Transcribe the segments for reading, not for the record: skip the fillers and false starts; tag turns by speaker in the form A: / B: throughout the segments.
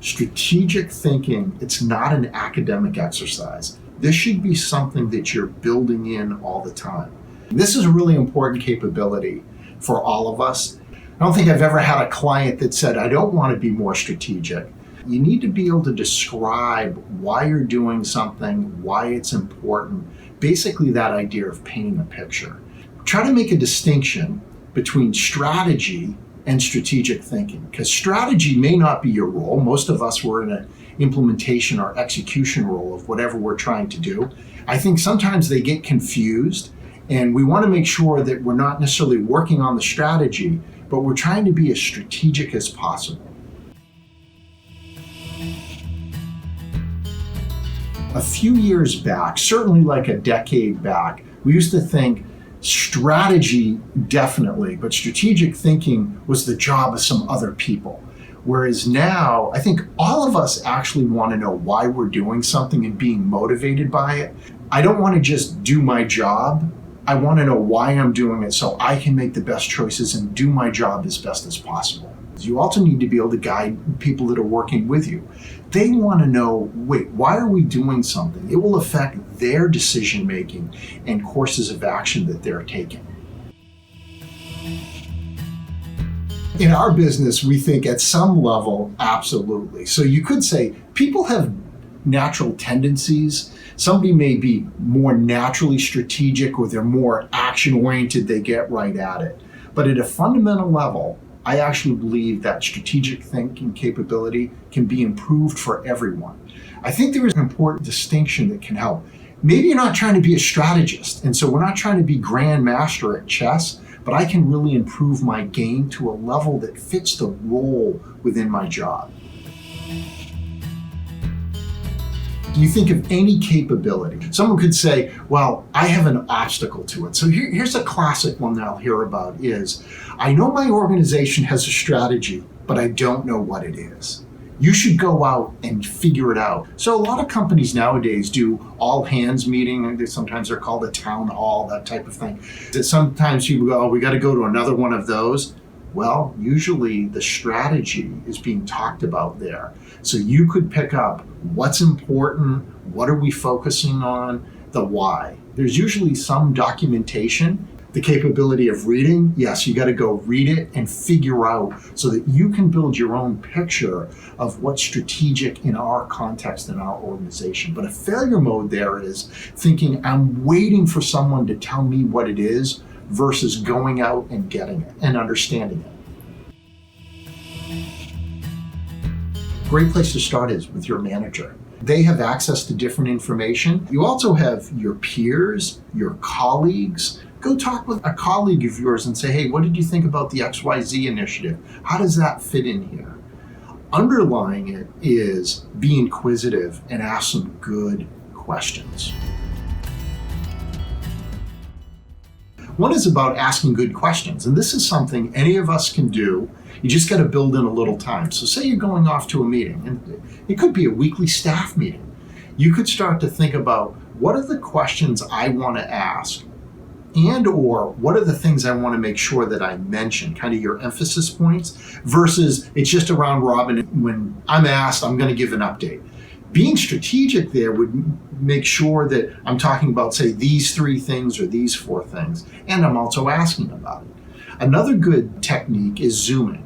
A: Strategic thinking, it's not an academic exercise. This should be something that you're building in all the time. This is a really important capability for all of us. I don't think I've ever had a client that said, I don't want to be more strategic. You need to be able to describe why you're doing something, why it's important. Basically that idea of painting a picture. Try to make a distinction between strategy and strategic thinking, because strategy may not be your role. Most of us were in an implementation or execution role of whatever we're trying to do. I think sometimes they get confused, and we want to make sure that we're not necessarily working on the strategy, but we're trying to be as strategic as possible. A few years back, certainly like a decade back, we used to think strategy definitely, but strategic thinking was the job of some other people. Whereas now, I think all of us actually want to know why we're doing something and being motivated by it. I don't want to just do my job. I want to know why I'm doing it so I can make the best choices and do my job as best as possible. You also need to be able to guide people that are working with you. They want to know, wait, why are we doing something? It will affect their decision making and courses of action that they're taking. In our business, we think at some level, absolutely. So you could say people have natural tendencies. Somebody may be more naturally strategic, or they're more action-oriented, they get right at it. But at a fundamental level, I actually believe that strategic thinking capability can be improved for everyone. I think there is an important distinction that can help. Maybe you're not trying to be a strategist, and so we're not trying to be grandmaster at chess, but I can really improve my game to a level that fits the role within my job. You think of any capability. Someone could say, well, I have an obstacle to it. So here's a classic one that I'll hear about is, I know my organization has a strategy, but I don't know what it is. You should go out and figure it out. So a lot of companies nowadays do all hands meeting. Sometimes they're called a town hall, that type of thing. Sometimes people go, oh, we got to go to another one of those. Well, usually the strategy is being talked about there. So you could pick up what's important, what are we focusing on, the why. There's usually some documentation, the capability of reading. Yes, you got to go read it and figure out so that you can build your own picture of what's strategic in our context in our organization. But a failure mode there is thinking, I'm waiting for someone to tell me what it is, versus going out and getting it and understanding it. Great place to start is with your manager. They have access to different information. You also have your peers, your colleagues. Go talk with a colleague of yours and say, hey, what did you think about the XYZ initiative? How does that fit in here? Underlying it is be inquisitive and ask some good questions. One is about asking good questions, and this is something any of us can do. You just got to build in a little time. So say you're going off to a meeting, and it could be a weekly staff meeting. You could start to think about, what are the questions I want to ask, and or what are the things I want to make sure that I mention, kind of your emphasis points, versus it's just a round robin. When I'm asked, I'm going to give an update. Being strategic there would make sure that I'm talking about, say, these 3 things or these 4 things, and I'm also asking about it. Another good technique is zooming.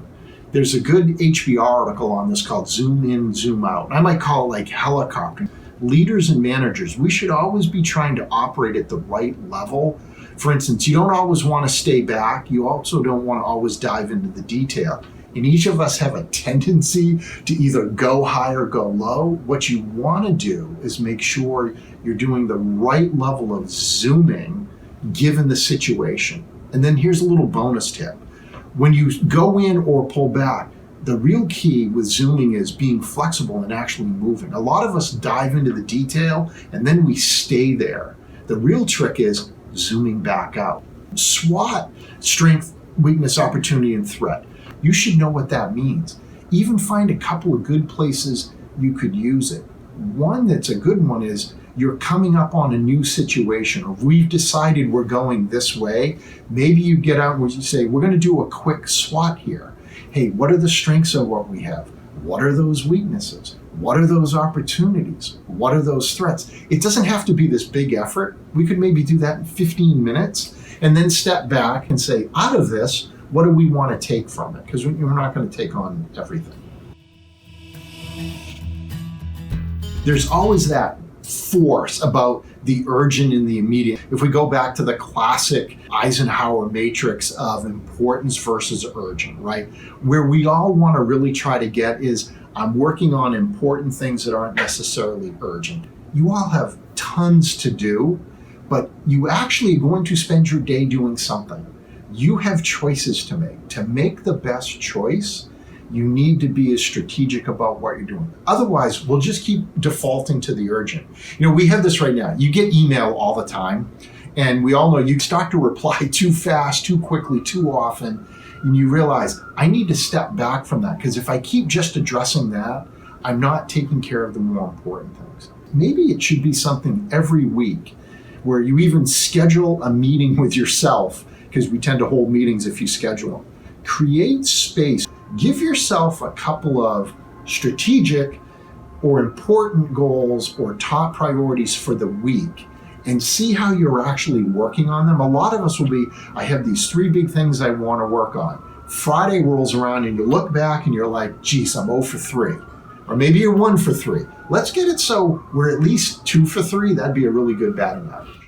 A: There's a good HBR article on this called Zoom In, Zoom Out. I might call it like helicopter. Leaders and managers, we should always be trying to operate at the right level. For instance, you don't always want to stay back. You also don't want to always dive into the detail. And each of us have a tendency to either go high or go low. What you want to do is make sure you're doing the right level of zooming given the situation. And then here's a little bonus tip. When you go in or pull back, the real key with zooming is being flexible and actually moving. A lot of us dive into the detail and then we stay there. The real trick is zooming back out. SWOT, strength, weakness, opportunity, and threat. You should know what that means. Even find a couple of good places you could use it. One that's a good one is you're coming up on a new situation, or we've decided we're going this way. Maybe you get out and you say, we're going to do a quick SWOT here. Hey, what are the strengths of what we have? What are those weaknesses? What are those opportunities? What are those threats? It doesn't have to be this big effort. We could maybe do that in 15 minutes and then step back and say, out of this, what do we want to take from it? Because we're not going to take on everything. There's always that force about the urgent and the immediate. If we go back to the classic Eisenhower Matrix of importance versus urgent, right? Where we all want to really try to get is, I'm working on important things that aren't necessarily urgent. You all have tons to do, but you actually are going to spend your day doing something. You have choices to make. To make the best choice, you need to be as strategic about what you're doing. Otherwise, we'll just keep defaulting to the urgent. We have this right now. You get email all the time, and we all know you start to reply too fast, too quickly, too often, and you realize, I need to step back from that, because if I keep just addressing that, I'm not taking care of the more important things. Maybe it should be something every week where you even schedule a meeting with yourself, because we tend to hold meetings if you schedule them. Create space. Give yourself a couple of strategic or important goals or top priorities for the week and see how you're actually working on them. A lot of us will be, I have these 3 big things I want to work on. Friday rolls around and you look back and you're like, geez, I'm 0 for 3. Or maybe you're 1 for 3. Let's get it so we're at least 2 for 3. That'd be a really good batting average.